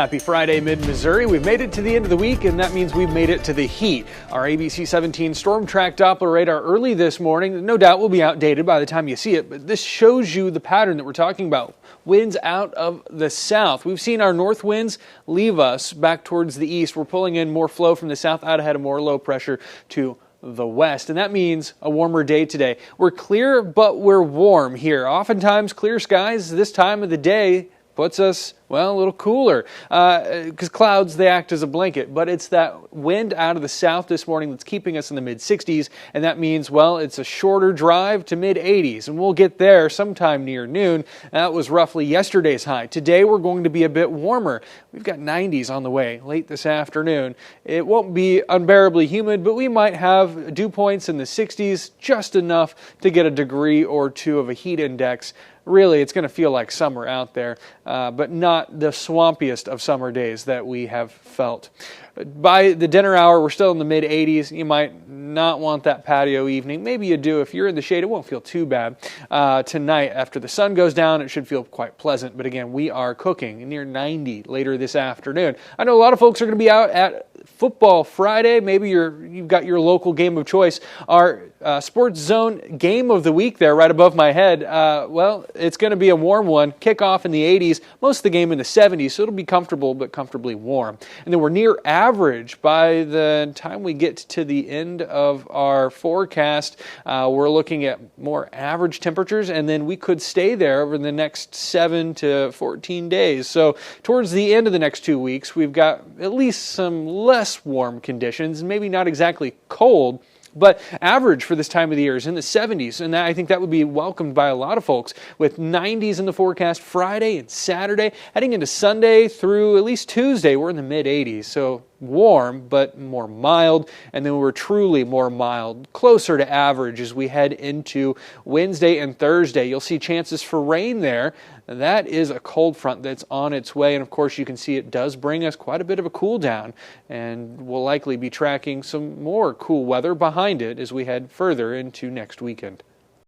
Happy Friday, mid-Missouri. We've made it to the end of the week, and that means we've made it to the heat. Our ABC 17 Storm Track Doppler radar early this morning, no doubt will be outdated by the time you see it, but this shows you the pattern that we're talking about. Winds out of the south. We've seen our north winds leave us back towards the east. We're pulling in more flow from the south out ahead of more low pressure to the west, and that means a warmer day today. We're clear, but we're warm here. Oftentimes, clear skies this time of the day puts us, well, a little cooler because clouds, they act as a blanket. But it's that wind out of the south this morning that's keeping us in the mid-60s, and that means, well, it's a shorter drive to mid-80s, and we'll get there sometime near noon. That was roughly yesterday's high. Today, we're going to be a bit warmer. We've got 90s on the way late this afternoon. It won't be unbearably humid, but we might have dew points in the 60s, just enough to get a degree or two of a heat index. Really, it's going to feel like summer out there, but not the swampiest of summer days that we have felt. By the dinner hour, we're still in the mid-80s. You might not want that patio evening. Maybe you do. If you're in the shade, it won't feel too bad. Tonight, after the sun goes down, it should feel quite pleasant. But again, we are cooking near 90 later this afternoon. I know a lot of folks are going to be out at Football Friday. Maybe you've got your local game of choice. Our Sports Zone game of the week there right above my head, well, it's going to be a warm one. Kickoff in the 80s, most of the game in the 70s, so it'll be comfortable but comfortably warm. And then we're near average by the time we get to the end of our forecast. We're looking at more average temperatures, and then we could stay there over the next 7 to 14 days. So towards the end of the next 2 weeks, we've got at least some less warm conditions, maybe not exactly cold, but average for this time of the year is in the 70s, and I think that would be welcomed by a lot of folks, with 90s in the forecast Friday and Saturday. Heading into Sunday through at least Tuesday, we're in the mid-80s, so warm but more mild, and then we're truly more mild, closer to average as we head into Wednesday and Thursday. You'll see chances for rain there. That is a cold front that's on its way, and of course you can see it does bring us quite a bit of a cool down, and we'll likely be tracking some more cool weather behind it as we head further into next weekend.